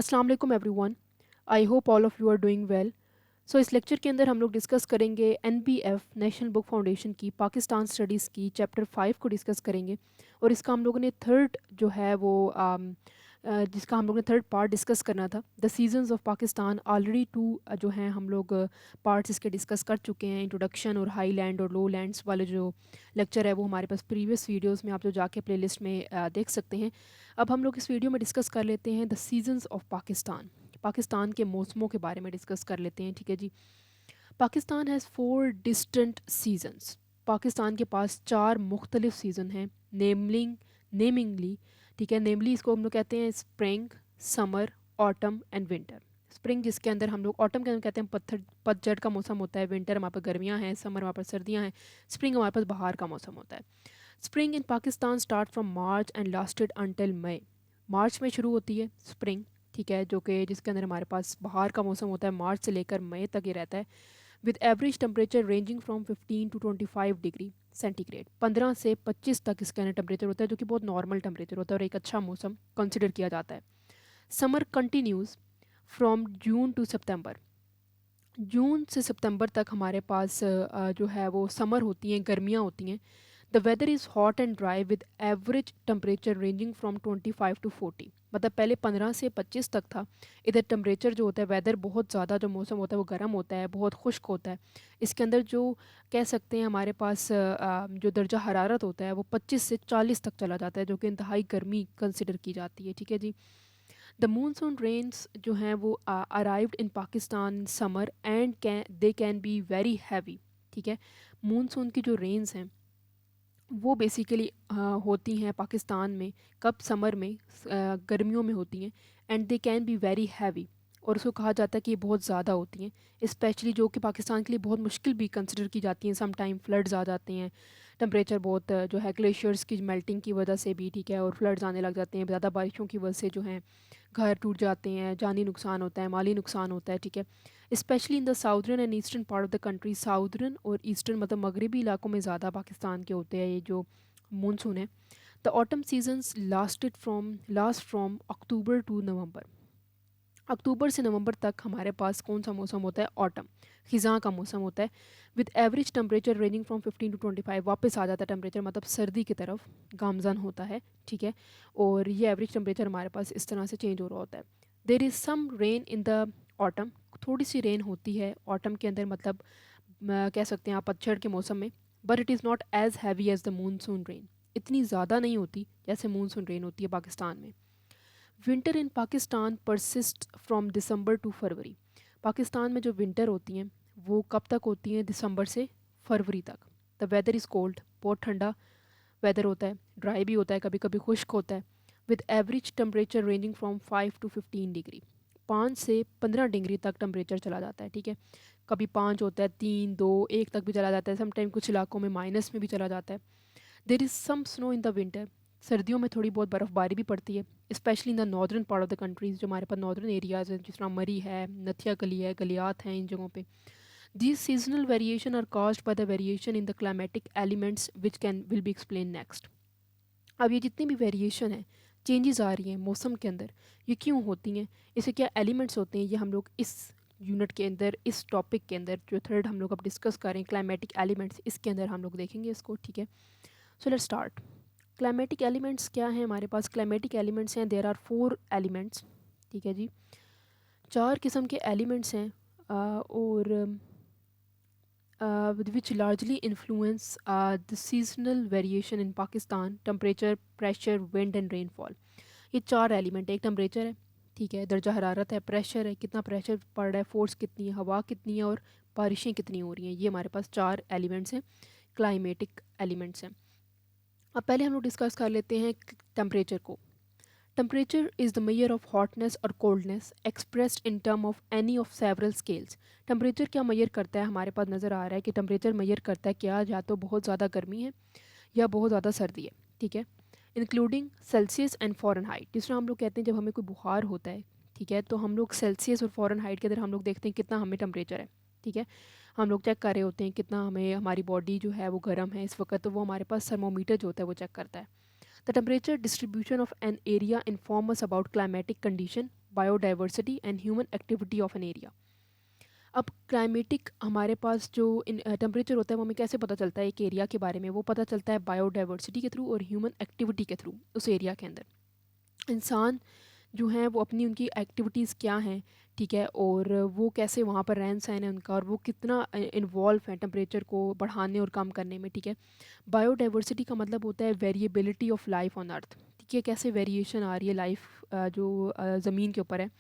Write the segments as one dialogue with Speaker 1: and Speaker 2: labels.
Speaker 1: अस्सलाम वालेकुम everyone. I hope all of you are doing well. So इस lecture के अंदर हम लोग डिस्कस करेंगे एनबीएफ नेशनल बुक फाउंडेशन की पाकिस्तान स्टडीज़ की चैप्टर 5 को डिस्कस करेंगे। और इसका हम लोगों ने थर्ड जो है वो जिसका हम लोग ने थर्ड पार्ट डिस्कस करना था, the seasons of Pakistan. Already two जो हैं हम लोग पार्ट्स इसके डिस्कस कर चुके हैं। इंट्रोडक्शन और हाई लैंड और लो लैंड्स वाले जो लेक्चर है वो हमारे पास प्रीवियस वीडियोज़ में आप जो जाके प्लेलिस्ट में देख सकते हैं। अब हम लोग इस वीडियो में डिस्कस कर लेते हैं the seasons of Pakistan. Pakistan के मौसमों के बारे में डिस्कस कर लेते हैं, ठीक है जी। Pakistan has 4 distinct seasons. Pakistan के पास 4 मुख्तलिफ सीज़न हैं। नेमिंगली, ठीक है, नेमली इसको हम लोग कहते हैं spring, summer, autumn and winter. Spring जिसके अंदर हम लोग, ऑटम के अंदर कहते हैं पतझड़ का मौसम होता है। विंटर हमारे पास गर्मियाँ हैं, समर हमारे पास सर्दियाँ हैं, स्प्रिंग हमारे पास बाहर का मौसम होता है। Spring in Pakistan start from March and lasted until May. मार्च में शुरू होती है स्प्रिंग, ठीक है, जो कि जिसके अंदर हमारे पास बाहर का मौसम होता है। मार्च से लेकर मई तक ये रहता है। With average temperature ranging from 15 to 25 degree centigrade. 15 से 25 तक इसका टेम्परेचर होता है, जो कि बहुत नॉर्मल टेम्परेचर होता है और एक अच्छा मौसम कंसिडर किया जाता है। Summer continues from June to September. जून से सितंबर तक हमारे पास जो है वो समर होती हैं, गर्मियाँ होती हैं। The weather is hot and dry with average temperature ranging from 25 to 40। मतलब पहले 15 से 25 तक था। इधर टेम्परेचर जो होता है, वेदर बहुत ज़्यादा जो मौसम होता है वो गर्म होता है, बहुत खुश्क होता है। इसके अंदर जो कह सकते हैं हमारे पास जो दर्जा हरारत होता है वो 25 से 40 तक चला जाता है, जो कि इंतहाई गर्मी कंसिडर की जाती है, ठीक है जी। द मूनसून रेन्स जो हैं वो arrived in Pakistan summer and they can be very heavy, ठीक है। मूनसून की जो रेन्स हैं वो बेसिकली होती हैं पाकिस्तान में, कब, समर में, गर्मियों में होती हैं। And they can be very heavy, और उसको कहा जाता है कि ये बहुत ज़्यादा होती हैं, स्पेशली जो कि पाकिस्तान के लिए बहुत मुश्किल भी कंसिडर की जाती हैं। सम टाइम फ्लड्स आ जाते हैं, टेम्परेचर बहुत जो है ग्लेशियर्स की मेल्टिंग की वजह से भी, ठीक है, और फ्लड्स आने लग जाते हैं। ज़्यादा बारिशों की वजह से जो है घर टूट जाते हैं, जानी नुकसान होता है, माली नुकसान होता है, ठीक है। Specially in the southern and eastern part of the country. Southern और ईस्टर्न मतलब मगरबी इलाकों में ज़्यादा पाकिस्तान के होते हैं ये जो मानसून है। The autumn seasons last from October to November. अक्टूबर से नवंबर तक हमारे पास कौन सा मौसम होता है? ऑटम, ख़िज़ां का मौसम होता है। With average temperature ranging from 15 to 25। वापस आ जाता है टेम्परेचर, मतलब सर्दी की तरफ गामजन होता है, ठीक है। और ये एवरेज टेम्परेचर हमारे पास इस तरह से चेंज हो रहा होता है। There is some rain in the autumn. थोड़ी सी रेन होती है ऑटम के अंदर, मतलब कह सकते हैं आप पतझड़ के मौसम में। But it is not as heavy as the monsoon rain. इतनी ज़्यादा नहीं होती जैसे मूनसून रेन होती है पाकिस्तान में। Winter in Pakistan persist from December to February. Pakistan में जो विंटर होती हैं वो कब तक होती हैं? दिसंबर से फरवरी तक। द वेदर इज़ कोल्ड, बहुत ठंडा वेदर होता है, ड्राई भी होता है, कभी कभी खुश्क होता है। With average temperature ranging from 5 to 15 degree. 5 से 15 डिग्री तक टेम्परेचर चला जाता है, ठीक है। कभी 5 होता है, 3, 2, 1 तक भी चला जाता है। समटाइम कुछ इलाकों में माइनस में भी चला जाता है। There is some snow in the winter. सर्दियों में थोड़ी बहुत बर्फ़बारी भी पड़ती है, specially in the northern part of the countries. जो हमारे पास नॉर्दर्न एरियाज़ हैं, जिस तरह मरी है, नथिया कली है, गलियात हैं, इन जगहों पे these seasonal variation are caused by the variation in the climatic elements which can will be explained next। अब ये जितनी भी वेरिएशन है, चेंजेस आ रही हैं मौसम के अंदर, ये क्यों होती हैं? इससे क्या एलिमेंट्स होते हैं? ये हम लोग इस यूनिट के अंदर, इस टॉपिक के अंदर जो थर्ड हम लोग अब डिस्कस करें क्लाइमेटिक एलिमेंट्स, इसके अंदर हम लोग देखेंगे इसको, ठीक है। So let's start. Climatic elements क्या हैं हमारे पास? क्लाइमेटिक एलिमेंट्स हैं, देयर आर 4 एलिमेंट्स, ठीक है जी। 4 किस्म के एलिमेंट्स हैं और which largely influence the seasonal variation in Pakistan: temperature, pressure, wind and rainfall। ये 4 एलिमेंट है। एक टेम्परेचर है, ठीक है, दर्जा हरारत है, प्रेशर है, कितना प्रेशर पड़ रहा है, फोर्स कितनी है, हवा कितनी है, और बारिशें कितनी हो रही हैं। ये हमारे पास 4 एलिमेंट्स हैं, क्लाइमेटिक एलिमेंट्स हैं। अब पहले हम लोग डिस्कस कर लेते हैं टेम्परेचर को। Temperature is the measure of hotness or coldness expressed in term of any of several scales। Temperature क्या मेजर करता है? हमारे पास नज़र आ रहा है कि टेम्परेचर मेजर करता है क्या, या तो बहुत ज़्यादा गर्मी है या बहुत ज़्यादा सर्दी है, ठीक है। Including Celsius and Fahrenheit. जिस तरह हम लोग कहते हैं जब हमें कोई बुखार होता है, ठीक है, तो हम लोग सेल्सियस और फ़ारेनहाइट के अंदर हम लोग देखते हैं कितना हमें टेम्परेचर है, ठीक है। हम लोग चेक कर रहे होते हैं कितना हमें, हमारी बॉडी जो है वो गर्म है इस वक्त, तो वो हमारे पास थर्मोमीटर जो होता है वो चेक करता है। The temperature distribution of an area inform us about climatic condition biodiversity and human activity of an area. अब क्लाइमेटिक हमारे पास जो टेम्परेचर होता है वो हमें कैसे पता चलता है एक एरिया के बारे में, वो पता चलता है बायोडाइवर्सिटी के थ्रू और ह्यूमन एक्टिविटी के थ्रू उस एरिया के अंदर। इंसान जो हैं वो अपनी उनकी एक्टिविटीज़ क्या हैं, ठीक है, और वो कैसे वहाँ पर रहन सहन है उनका, और वो कितना इन्वॉल्व है टेम्परेचर को बढ़ाने और कम करने में, ठीक है। बायोडाइवर्सिटी का मतलब होता है variability of life on earth, ठीक है, कैसे वेरिएशन आ रही है लाइफ जो ज़मीन के ऊपर है,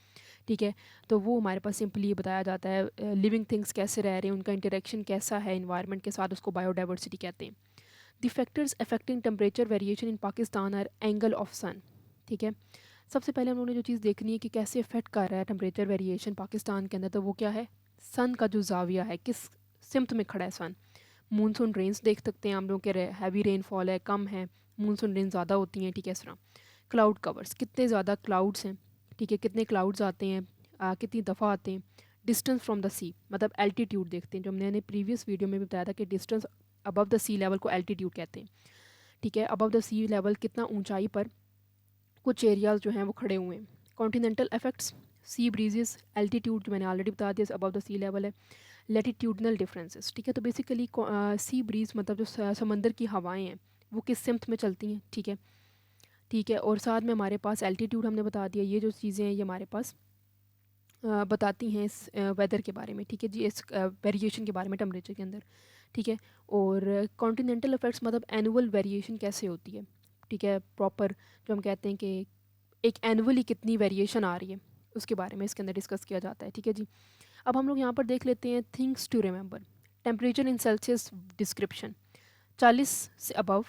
Speaker 1: ठीक है। तो वो हमारे पास सिंपली ये बताया जाता है लिविंग थिंग्स कैसे रह रहे हैं, उनका इंटरेक्शन कैसा है इन्वायरमेंट के साथ, उसको बायोडाइवर्सिटी कहते हैं। The factors affecting temperature variation in Pakistan are angle of sun, ठीक है। सबसे पहले हम लोगों ने जो चीज़ देखनी है कि कैसे इफेक्ट कर रहा है टेम्परेचर वेरिएशन पाकिस्तान के अंदर, तो वो क्या है, सन का जो जाविया है, किस सिमत में खड़ा है सन। मूनसून रेंस देख सकते हैं हम लोग के, हैवी रेनफॉल है, कम है, मूनसून रेन ज़्यादा होती हैं, ठीक है, इस तरह। क्लाउड कवर्स, कितने ज़्यादा क्लाउड्स हैं, ठीक है, कितने क्लाउड्स आते हैं, कितनी दफ़ा आते हैं। डिस्टेंस फ्रॉम द सी, मतलब एल्टीट्यूड देखते हैं, जो हमने प्रीवियस वीडियो में भी बताया था कि distance above the sea level को एल्टीट्यूड कहते हैं, ठीक है। अबव द सी लेवल कितना ऊंचाई पर कुछ एरियाज जो हैं वो खड़े हुए हैं। कॉन्टिनेंटल इफेक्ट्स, सी ब्रीजेस, एल्टीट्यूड जो मैंने ऑलरेडी बता दिया अबव द सी लेवल है। लेटीट्यूडनल डिफरेंसेस, ठीक है, तो बेसिकली सी ब्रीज मतलब जो समंदर की हवाएं हैं वो किस सिमत में चलती हैं, ठीक है, ठीक है। और साथ में हमारे पास एल्टीट्यूड हमने बता दिया, ये जो चीज़ें हैं ये हमारे पास बताती हैं इस वेदर के बारे में, ठीक है जी, इस वेरिएशन के बारे में टेम्परेचर के अंदर, ठीक है। और कॉन्टिनेंटल इफेक्ट्स मतलब एनुअल वेरिएशन कैसे होती है, ठीक है, प्रॉपर जो हम कहते हैं कि एक एनुअली कितनी वेरिएशन आ रही है उसके बारे में इसके अंदर डिस्कस किया जाता है, ठीक है जी। अब हम लोग यहाँ पर देख लेते हैं things to remember. Temperature in Celsius description, 40 से अबव,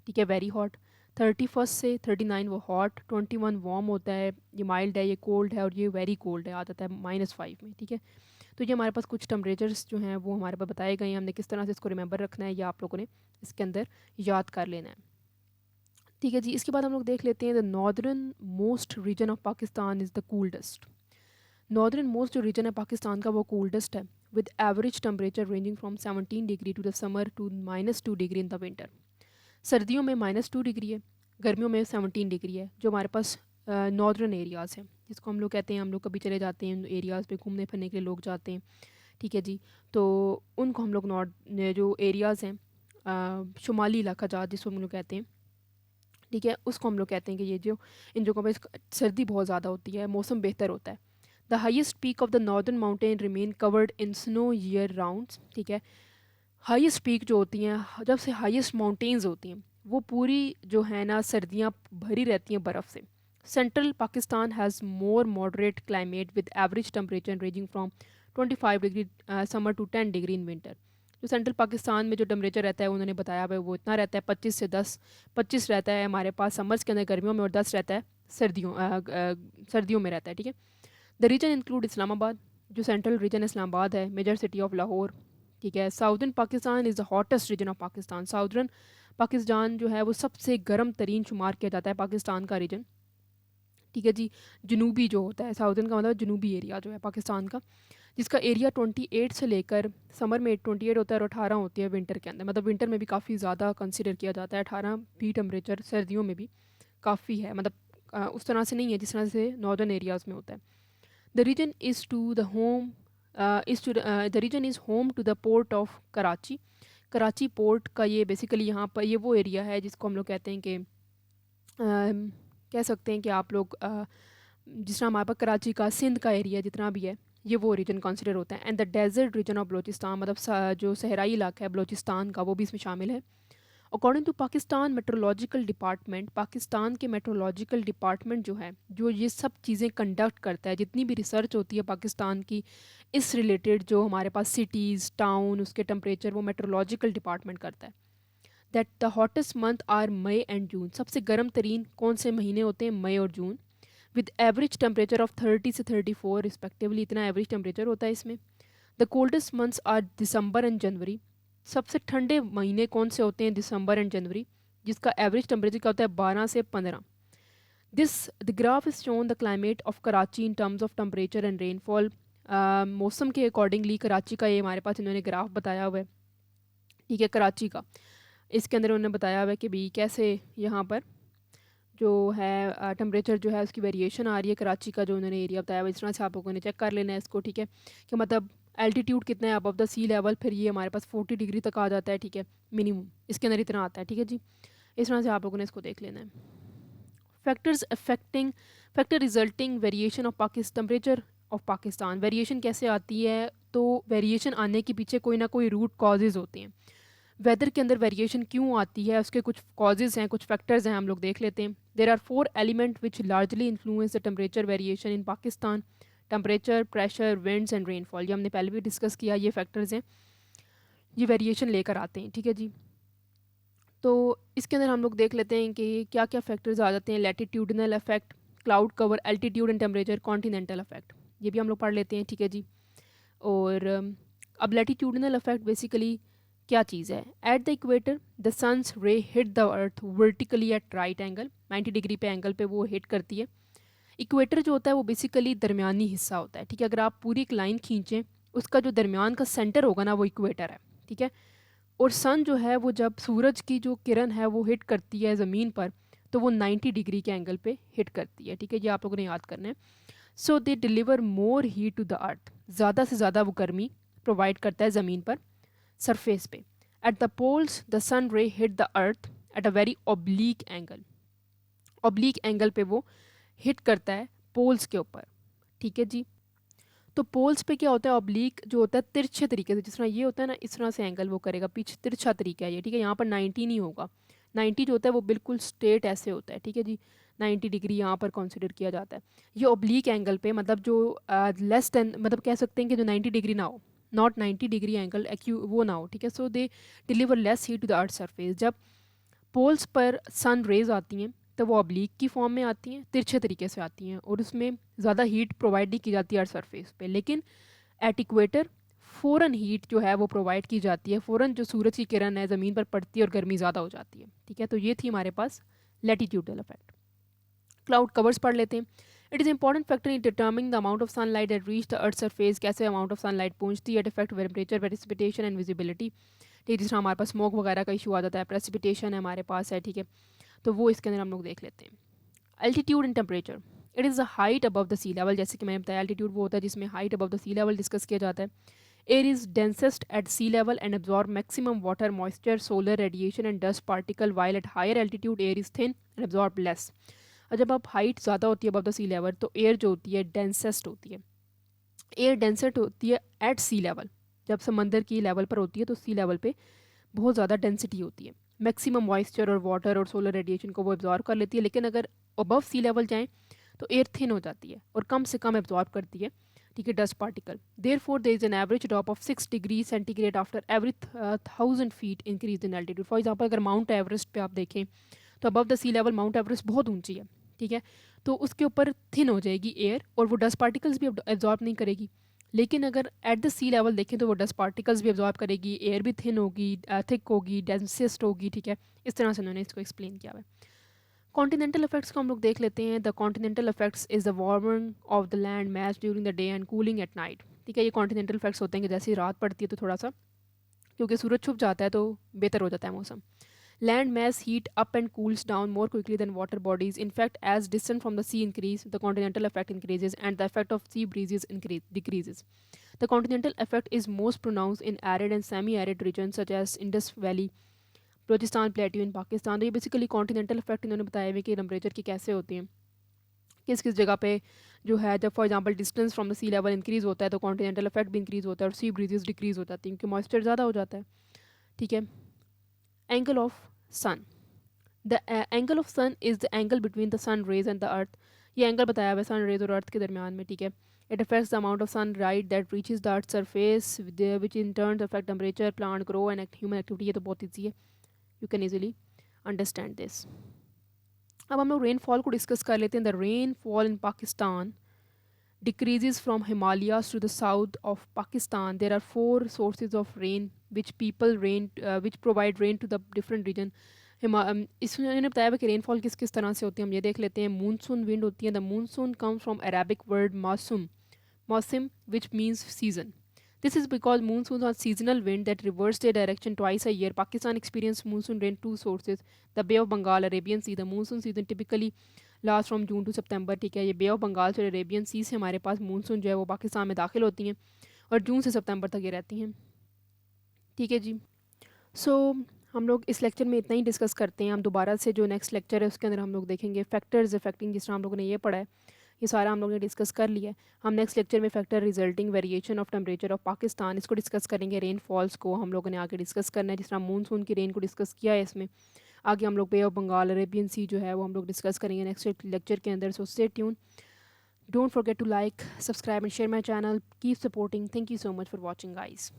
Speaker 1: ठीक है, वेरी हॉट। 31 से 39 वो हॉट। 21 वार्म होता है, ये माइल्ड है, ये कोल्ड है, और ये वेरी कोल्ड है, आ जाता है -5 में, ठीक है। तो ये हमारे पास कुछ टेम्परेचर्स जो हैं वो हमारे पास बताए गए हैं, हमने किस तरह से इसको रिमेंबर रखना है, या आप लोगों ने इसके अंदर याद कर लेना है, ठीक है जी। इसके बाद हम लोग देख लेते हैं the northern most region of Pakistan is the coolest. Northern most जो रीजन है पाकिस्तान का वो कूल्डेस्ट है, with average temperature ranging from 17 degree to the summer to -2 degree in the winter. सर्दियों में -2 डिग्री है, गर्मियों में 17 डिग्री है, जो हमारे पास नॉर्दर्न एरियाज़ हैं, जिसको हम लोग कहते हैं, हम लोग कभी चले जाते हैं एरियाज़ पे घूमने फिरने के लिए लोग जाते हैं, ठीक है जी। तो उनको हम लोग नॉर्थ जो एरियाज़ हैं शुमाली इलाका जहाँ जिसको हम लोग कहते हैं, ठीक है, उसको हम लोग कहते हैं कि ये जो इन जगहों पर सर्दी बहुत ज़्यादा होती है, मौसम बेहतर होता है। The highest peak of the northern mountain remain covered in snow year rounds, ठीक है। हाईएस्ट पीक जो होती हैं, जब से हाईएस्ट माउंटेन्स होती हैं, वो पूरी जो है ना सर्दियाँ भरी रहती हैं बर्फ़ से। Central Pakistan has more moderate climate with average temperature ranging from 25 degree summer to 10 degree in winter. जो सेंट्रल पाकिस्तान में जो टेम्परेचर रहता है उन्होंने बताया है वो इतना रहता है 25 से 10, 25 रहता है हमारे पास समर्स के अंदर गर्मियों में, और 10 रहता है सर्दियों में रहता है, ठीक है। द रीजन इंक्लूड इस्लामाबाद, जो सेंट्रल रीजन इस्लामाबाद है, मेजर सिटी ऑफ लाहौर, ठीक है। Southern Pakistan is the hottest region of Pakistan. Southern Pakistan जो है वो सबसे गर्म तरीन शुमार किया जाता है पाकिस्तान का रीजन, ठीक है जी। जनूबी जो होता है, साउदर्न का मतलब जनूबी एरिया जो है पाकिस्तान का, जिसका एरिया 28 से लेकर समर में 28 होता है और 18 होती है विंटर के अंदर, मतलब विंटर में भी काफ़ी ज़्यादा कंसिडर किया जाता है। 18 भी टेम्परेचर सर्दियों में भी काफ़ी है, मतलब उस तरह से नहीं है जिस तरह से नॉर्दर्न एरियाज़ में होता है। The region is to the home the region is home to the port of Karachi. Karachi port का ये बेसिकली यहाँ पर ये वो एरिया है जिसको हम लोग कहते हैं कि कह सकते हैं कि आप लोग जिस तरह हमारे पास कराची का सिंध का एरिया जितना भी है ये वो रीजन कंसिडर होता है। And the desert region of Balochistan, मतलब जो सहराई इलाका है बलूचिस्तान का, वो भी इसमें शामिल है। According to Pakistan meteorological department, Pakistan के मेट्रोलॉजिकल डिपार्टमेंट जो है, जो ये सब चीज़ें कंडक्ट करता है, जितनी भी रिसर्च होती है पाकिस्तान की इस रिलेटेड, जो हमारे पास सिटीज़ टाउन उसके टेम्परेचर, वो मेट्रोलॉजिकल डिपार्टमेंट करता है। That the hottest month are May and June, सबसे गर्म तरीन कौन से महीने होते हैं, मई और जून, विद एवरेज टेम्परेचर ऑफ 30 से 34 रिस्पेक्टिवली, इतना एवरेज टेम्परेचर होता है इसमें। The coldest months are December and January, सबसे ठंडे महीने कौन से होते हैं, दिसंबर एंड जनवरी, जिसका एवरेज टेम्परेचर क्या होता है 12 से 15। This the graph is shown the climate of Karachi in terms of temperature and rainfall. मौसम के अकॉर्डिंगली कराची का ये हमारे पास इन्होंने ग्राफ बताया हुआ है, ठीक है, कराची का। इसके अंदर उन्होंने बताया हुआ है कि भाई कैसे यहाँ पर जो है टेम्परेचर जो है उसकी वेरिएशन आ रही है कराची का जो उन्होंने एरिया बताया हुआ, इस तरह से आप लोगों ने चेक कर लेना है इसको, ठीक है, कि मतलब एल्टीट्यूड कितना है अबव द सी लेवल, फिर ये हमारे पास 40 डिग्री तक आ जाता है, ठीक है, मिनिमम इसके अंदर इतना आता है, ठीक है जी। इस तरह से आप लोगों ने इसको देख लेना है। Factors affecting factor resulting variation of Pakistan temperature of Pakistan, variation कैसे आती है, तो वेरिएशन आने के पीछे कोई ना कोई रूट कॉजेज़ होते हैं। वेदर के अंदर वेरिएशन क्यों आती है, उसके कुछ कॉजेज़ हैं, कुछ फैक्टर्स हैं, हम लोग देख लेते हैं। There are 4 element which largely influence the temperature variation in Pakistan: temperature, pressure, winds and rainfall. ये हमने पहले भी डिस्कस किया, ये फैक्टर्स हैं, ये वेरिएशन लेकर आते हैं, ठीक है जी। तो इसके अंदर हम लोग देख लेते हैं कि क्या क्या फैक्टर्स आ जाते हैं। Latitudinal effect, cloud cover, altitude and temperature, continental effect, ये भी हम लोग पढ़ लेते हैं, ठीक है जी। और अब लैटिट्यूडनल इफेक्ट बेसिकली क्या चीज़ है। At the equator the sun's rays hit the earth vertically at right angle, 90 degree पे एंगल पे वो हिट करती है। इक्वेटर जो होता है वो बेसिकली दरमियानी हिस्सा होता है, ठीक है। अगर आप पूरी एक लाइन खींचें, उसका जो दरमियान का सेंटर होगा ना, वो इक्वेटर है, ठीक है। और सन जो है वो जब सूरज की जो किरण है वो हिट करती है ज़मीन पर, तो वो 90 डिग्री के एंगल पे हिट करती है, ठीक है। ये आप लोगों ने याद करना है। So they deliver more heat to the earth, ज़्यादा से ज़्यादा वो गर्मी प्रोवाइड करता है ज़मीन पर, सरफेस पे। एट द पोल्स द सन रे hit the earth at a very oblique angle, oblique angle पे वो हिट करता है पोल्स के ऊपर, ठीक है जी। तो पोल्स पे क्या होता है, ऑब्लीक जो होता है तिरछे तरीके से, जिस तरह ये होता है ना, इस तरह से एंगल वो करेगा, पीछे तिरछा तरीका है ये, ठीक है। यहाँ पर 90 नहीं होगा, 90 जो होता है वो बिल्कुल स्ट्रेट ऐसे होता है, ठीक है जी। 90 डिग्री यहाँ पर कंसिडर किया जाता है। ये ऑब्लीक एंगल पे मतलब जो लेस देन, मतलब कह सकते हैं कि जो 90 डिग्री ना हो, नॉट 90 डिग्री एंगल एक्यू वो ना हो, ठीक है। So they deliver less heat to the earth surface. जब पोल्स पर सन रेज आती हैं तो वो ऑब्लीक की फॉर्म में आती हैं, तिरछे तरीके से आती हैं, और उसमें ज़्यादा हीट प्रोवाइड नहीं की जाती है अर्थ सरफेस पे। लेकिन एट इक्वेटर फ़ौरन हीट जो है वो प्रोवाइड की जाती है, फ़ौरन जो सूरज की किरण है ज़मीन पर पड़ती है और गर्मी ज़्यादा हो जाती है, ठीक है। तो ये थी हमारे पास लैटिट्यूडल इफेक्ट। क्लाउड कवर्स पढ़ लेते हैं। It is important factor in determining the amount of sunlight at reach the earth surface, कैसे अमाउंट ऑफ सनलाइट पहुंचती है, effect temperature, precipitation and visibility, ठीक है। जिस तरह हमारे पास स्मोक वगैरह का इशू आ जाता है, प्रेसिपिटेशन है हमारे पास है, ठीक है। तो वो इसके अंदर हम लोग देख लेते हैं। Altitude and temperature, it is the height above the sea level, जैसे कि मैंने बताया एल्टीट्यूड वो होता है जिसमें height above the sea level discuss किया जाता है। Air is densest at sea level and absorb maximum water, moisture, solar radiation and dust particle, while at higher altitude air is thin and absorb less. और जब आप height ज़्यादा होती है above the sea level, तो air जो होती है डेंसेस्ट होती है। एयर डेंसेस्ट होती है एट सी लेवल, जब समंदर की लेवल पर होती है तो सी लेवल पे बहुत ज़्यादा डेंसिटी होती है। मैक्सिमम मॉइस्चर और वाटर और सोलर रेडिएशन को वो एब्जॉर्ब कर लेती है। लेकिन अगर अबव सी लेवल जाएँ तो एयर थिन हो जाती है और कम से कम एब्जॉर्ब करती है, ठीक है, dust particle. Therefore there is an average drop of 6 degree centigrade after every 1000 feet increase in altitude. For example अगर माउंट एवरेस्ट पे आप देखें तो above the sea level Mount Everest बहुत ऊंची है, ठीक है, तो उसके ऊपर थिन हो जाएगी एयर और वो डस्ट पार्टिकल्स भी एब्जॉर्ब नहीं करेगी। लेकिन अगर एट द सी लेवल देखें तो वो डस्ट पार्टिकल्स भी एब्जॉर्ब करेगी, एयर भी थिन होगी, थिक होगी, डेंसेस्ट होगी, ठीक है। इस तरह से उन्होंने इसको एक्सप्लेन किया हुआ है। कॉन्टिनेंटल इफेक्ट्स को हम लोग देख लेते हैं। The continental effects is the warming of the land match during the day and cooling at night, ठीक है। ये कॉन्टिनेंटल इफेक्ट्स होते हैं कि जैसे ही रात पड़ती है तो थोड़ा सा, क्योंकि सूरज छुप जाता है तो बेहतर हो जाता है मौसम। Land mass heat up and cools down more quickly than water bodies. In fact, as distance from the sea increase, the continental effect increases and the effect of sea breezes decreases. The continental effect is most pronounced in arid and semi-arid regions such as Indus Valley, Balochistan Plateau in Pakistan. तो ये basically continental effect इन्होंने बताया हुआ कि temperature की कैसे होती हैं, किस किस जगह पे जो है, जब for example distance from the sea level increase होता है तो कॉन्टिनेंटल इफेक्ट भी इंक्रीज़ होता है और सी ब्रीजेस डिक्रीज़ हो जाती हैं क्योंकि मॉइस्चर ज़्यादा हो जाता है, ठीक है। Angle of sun, the angle of sun is the angle between the sun rays and the earth. ये एंगल बताया हुआ है सन रेज और अर्थ के दरमियान में, ठीक है। It affects the amount of sunlight that reaches the earth surface which in turn affect temperature, plant grow and human activity. ये तो बहुत ईजी है, you can easily understand this. अब हम लोग रेनफॉल को डिस्कस कर लेते हैं। The rainfall in Pakistan decreases from Himalayas to the south of Pakistan. There are 4 sources of rain which provide rain to the different region. इसमें मैंने बताया कि रेनफॉल किस किस तरह से होती है, हम ये देख लेते हैं। मूनसून विंड होती है। The monsoon come from Arabic word मौसम, मौसम which means season. This is because monsoons are seasonal wind that reverse their direction twice a year. Pakistan experiences monsoon rain two sources, the Bay of Bengal, Arabian Sea. The monsoon season typically last from June to September, ठीक है। ये बे of Bengal से Arabian सी से हमारे पास monsoon जो है वो पाकिस्तान में दाखिल होती हैं और जून से सितंबर तक ये रहती हैं, ठीक है जी। सो हम लोग इस लेक्चर में इतना ही डिस्कस करते हैं। हम दोबारा से जो नेक्स्ट लेक्चर है उसके अंदर हम लोग देखेंगे फैक्टर्स अफेक्टिंग, जिस तरह हम लोगों ने ये पढ़ा है ये सारा हम लोग ने डिस्कस कर लिया है। हम नेक्स्ट लेक्चर में factor resulting variation of temperature of Pakistan इसको डिस्कस करेंगे। रेनफॉल्स को हम लोगों ने आगे डिस्कस करना है, जिस तरह मानसून की रेन को डिस्कस किया है इसमें। आगे हम लोग बे ऑफ बंगाल, अरेबियन सी जो है वो हम लोग डिस्कस करेंगे नेक्स्ट लेक्चर के अंदर। So stay tune, don't forget to like, subscribe and share my channel, keep supporting. Thank you so much for watching guys.